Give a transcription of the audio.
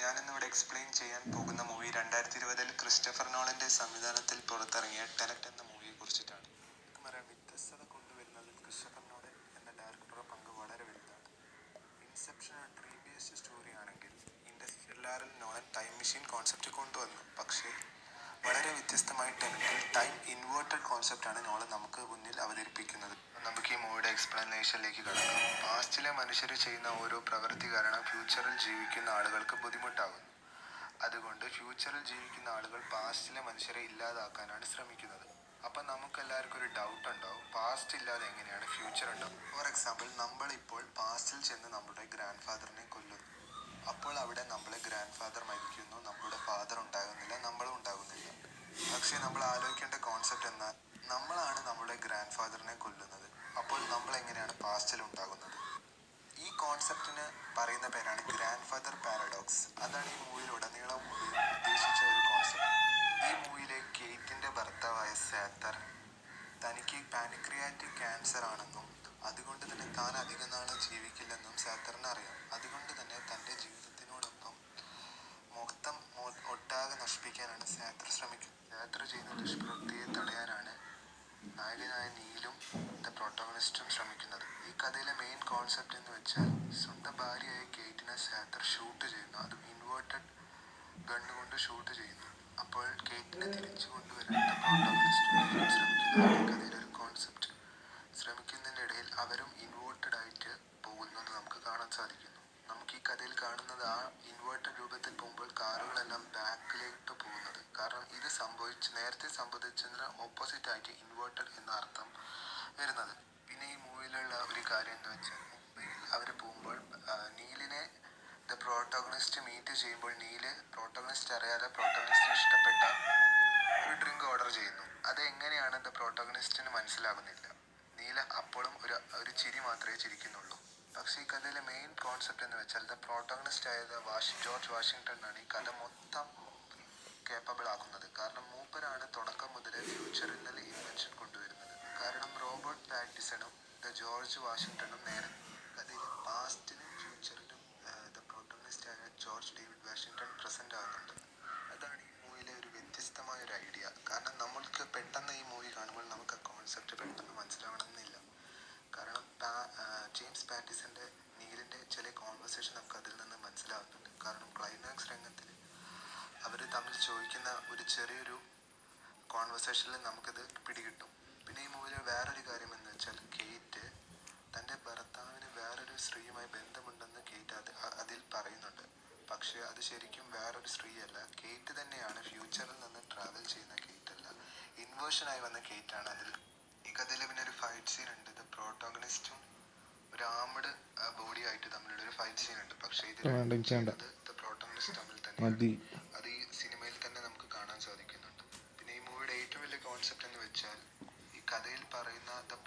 ഞാനിന്നിവിടെ എക്സ്പ്ലെയിൻ ചെയ്യാൻ പോകുന്ന മൂവി 2020 ക്രിസ്റ്റഫർ നോളന്റെ സംവിധാനത്തിൽ പുറത്തിറങ്ങിയ ടെനറ്റ് എന്ന മൂവിയെ കുറിച്ചിട്ടാണ്. വ്യത്യസ്തത കൊണ്ടുവരുന്നതിൽ ക്രിസ്റ്റഫർ നോളൻ എന്ന ഡയറക്ടറുടെ പങ്ക് വളരെ വലുതാണ്. ഇൻസെപ്ഷൻ ഒരു ട്രീ ബേസ്ഡ് സ്റ്റോറി ആണെങ്കിൽ ഇന്റർസ്റ്റെല്ലാറിൽ നോളൻ ടൈം മെഷീൻ കോൺസെപ്റ്റ് കൊണ്ടുവന്നു. പക്ഷേ വളരെ വ്യത്യസ്തമായി ടെനറ്റിൽ ടൈം ഇൻവേർട്ടഡ് കോൺസെപ്റ്റാണ് നോളൻ നമുക്ക് മുന്നിൽ അവതരിപ്പിക്കുന്നത്. നമുക്ക് ഈ മൂവിയുടെ എക്സ്പ്ലനേഷനിലേക്ക് കടക്കാം. പാസ്റ്റിലെ മനുഷ്യർ ചെയ്യുന്ന ഓരോ പ്രവൃത്തി കാരണം ഫ്യൂച്ചറിൽ ജീവിക്കുന്ന ആളുകൾക്ക് ബുദ്ധിമുട്ടാകുന്നു. അതുകൊണ്ട് ഫ്യൂച്ചറിൽ ജീവിക്കുന്ന ആളുകൾ പാസ്റ്റിലെ മനുഷ്യരെ ഇല്ലാതാക്കാനാണ് ശ്രമിക്കുന്നത്. അപ്പം നമുക്കെല്ലാവർക്കും ഒരു ഡൗട്ട് ഉണ്ടാവും, പാസ്റ്റ് ഇല്ലാതെ എങ്ങനെയാണ് ഫ്യൂച്ചർ ഉണ്ടാവും? ഫോർ എക്സാമ്പിൾ, നമ്മളിപ്പോൾ പാസ്റ്റിൽ ചെന്ന് നമ്മുടെ ഗ്രാൻഡ് ഫാദറിനെ കൊല്ലുന്നു. അപ്പോൾ അവിടെ നമ്മളെ ഗ്രാൻഡ് ഫാദർ മരിക്കുന്നു, നമ്മുടെ ഫാദർ ഉണ്ടാകുന്നില്ല, നമ്മളും ഉണ്ടാകുന്നില്ല. പക്ഷേ നമ്മൾ ആലോചിക്കേണ്ട കോൺസെപ്റ്റ് എന്നാൽ നമ്മളാണ് നമ്മുടെ ഗ്രാൻഡ് ഫാദറിനെ കൊല്ലുന്നത്. അപ്പോൾ നമ്മൾ എങ്ങനെയാണ് പാസ്റ്റിൽ ഉണ്ടാകുന്നത്? ഈ കോൺസെപ്റ്റിന് പറയുന്ന പേരാണ് ഗ്രാൻഡ് ഫാദർ പാരഡോക്സ്. അതാണ് ഈ മൂവിയിലുടനീളം ഉദ്ദേശിച്ച ഒരു കോൺസെപ്റ്റ്. ഈ മൂവിയിലെ കേറ്റിന്റെ ഭർത്താവായ സാത്തർ തനിക്ക് പാൻക്രിയാറ്റിക് ക്യാൻസർ ആണെന്നും അതുകൊണ്ട് തന്നെ താൻ അധിക നാളും ജീവിക്കില്ലെന്നും സാത്തറിന് അറിയാം. അതുകൊണ്ട് തന്നെ തൻ്റെ ജീവിതത്തിനോടൊപ്പം മൊത്തം ഒട്ടാകെ നശിപ്പിക്കാനാണ് സാത്തർ ശ്രമിക്കുന്നത്. സാത്തർ ചെയ്യുന്ന ദുഷ്പ്രവൃത്തിയെ തടയാനാണ് നായകനായ നീലും ദ പ്രൊട്ടോഗണിസ്റ്റും ശ്രമിക്കുന്നത്. ഈ കഥയിലെ മെയിൻ കോൺസെപ്റ്റ് എന്ന് വെച്ചാൽ സ്വന്തം ഭാര്യയായ കേറ്റിനെ സാത്തർ ഷൂട്ട് ചെയ്യുന്നു. അതും ഇൻവേർട്ടഡ് ഗണ്ണുകൊണ്ട് ഷൂട്ട് ചെയ്യുന്നു. അപ്പോൾ കേറ്റിനെ തിരിച്ചു കൊണ്ടുവരാൻ ദ പ്രൊട്ടോഗണിസ്റ്റും നീലും ശ്രമിക്കുന്നതാണ് ഈ കഥയിലെ ഒരു കോൺസെപ്റ്റ്. ശ്രമിക്കുന്നതിൻ്റെ ഇടയിൽ അവരും ഇൻവേർട്ടഡ് ആയിട്ട് പോകുന്നത് നമുക്ക് കാണാൻ സാധിക്കുന്നു. നമുക്ക് ഈ കഥയിൽ കാണുന്നത് ആ ഇൻവേർട്ടഡ് രൂപത്തിൽ പോകുമ്പോൾ കാറുകളെല്ലാം ബാക്കിലേക്ക് പോകുന്നത്. കാരണം ഇത് നേരത്തെ സംഭവിച്ചതിന് ഓപ്പോസിറ്റ് ആയിട്ട് ഇൻവേർട്ടഡ് എന്ന അർത്ഥം വരുന്നത്. പിന്നെ ഈ മൂവിയിലുള്ള ഒരു കാര്യം എന്ന് വെച്ചാൽ മുംബൈയിൽ അവർ പോകുമ്പോൾ നീലിനെ ദ പ്രോട്ടോഗണിസ്റ്റ് മീറ്റ് ചെയ്യുമ്പോൾ നീല് പ്രോട്ടോഗണിസ്റ്റ് അറിയാതെ പ്രോട്ടോഗണിസ്റ്റിന് ഇഷ്ടപ്പെട്ട ഒരു ഡ്രിങ്ക് ഓർഡർ ചെയ്യുന്നു. അതെങ്ങനെയാണ് ദ പ്രോട്ടോഗണിസ്റ്റിന് മനസ്സിലാകുന്നില്ല. നീല അപ്പോഴും ഒരു ചിരി മാത്രമേ ചിരിക്കുന്നുള്ളൂ. പക്ഷേ ഈ കഥയിലെ മെയിൻ കോൺസെപ്റ്റ് എന്ന് വെച്ചാൽ ദ പ്രോട്ടോഗണിസ്റ്റ് ആയത് ജോർജ് വാഷിങ്ടൺ ആണ് ഈ കഥ മൊത്തം കേപ്പബിൾ ആക്കുന്നത്. കാരണം മൂപ്പരാണ് തുടക്കം മുതലേ ഫ്യൂച്ചറിൽ ഇൻവെൻഷൻ കൊണ്ടുവരുന്നത്. കാരണം റോബർട്ട് പാറ്റിസണും ദ ജോർജ് വാഷിങ്ടണും നേരെ കഥയിൽ പാസ്റ്റിലും ഫ്യൂച്ചറിലും ദ പ്രോട്ടോഗണിസ്റ്റ് ആയ ജോർജ് ഡേവിഡ് വാഷിങ്ടൺ പ്രസന്റ് ആകുന്നുണ്ട്. അതാണ് ഈ മൂവിയിലെ ഒരു വ്യത്യസ്തമായ ഒരു ഐഡിയ. കാരണം നമ്മൾക്ക് പെട്ടെന്ന് ഈ മൂവി കാണുമ്പോൾ നമുക്ക് ആ കോൺസെപ്റ്റ് പെട്ടെന്ന് മനസ്സിലാവണമെന്നില്ല. കാരണം ജെയിംസ് പാറ്റിസന്റെ നീലിന്റെ ചില കോൺവെർസേഷൻ നമുക്ക് അതിൽ നിന്ന് മനസ്സിലാവുന്നുണ്ട്. കാരണം ക്ലൈമാക്സ് രംഗത്തിൽ അവർ തമ്മിൽ ചോദിക്കുന്ന ഒരു ചെറിയൊരു കോൺവെർസേഷനിൽ നമുക്കത് പിടികിട്ടും. പിന്നെ ഈ മൂവിയിൽ വേറൊരു കാര്യം എന്ന് വെച്ചാൽ കേറ്റ് തൻ്റെ ഭർത്താവിന് വേറൊരു സ്ത്രീയുമായി ബന്ധമുണ്ടെന്ന് കേറ്റ് അതിൽ പറയുന്നുണ്ട്. പക്ഷേ അത് ശരിക്കും വേറൊരു സ്ത്രീയല്ല, കേറ്റ് തന്നെയാണ്. ഫ്യൂച്ചറിൽ നിന്ന് ട്രാവൽ ചെയ്യുന്ന കേറ്റ് അല്ല, ഇൻവേർഷനായി വന്ന കേറ്റാണ് അതിൽ. ഈ കഥയിൽ പിന്നെ ഒരു ഫൈറ്റ് സീൻ ഉണ്ട്. ദ പ്രോട്ടോഗണിസ്റ്റും ഒരു ആംഡ് ബോഡി ആയിട്ട് തമ്മിലുള്ള ഒരു ഫൈറ്റ് സീൻ ഉണ്ട്. പക്ഷേ ഇതിൽ ദ പ്രോട്ടോഗണിസ്റ്റ് തമ്മിൽ തന്നെ അത് ഈ സിനിമയിൽ തന്നെ നമുക്ക് കാണാൻ സാധിക്കുന്നുണ്ട്. പിന്നെ ഈ മൂവിയുടെ ഏറ്റവും വലിയ കോൺസെപ്റ്റ് എന്ന് വെച്ചാൽ ഈ കഥയിൽ പറയുന്ന ദ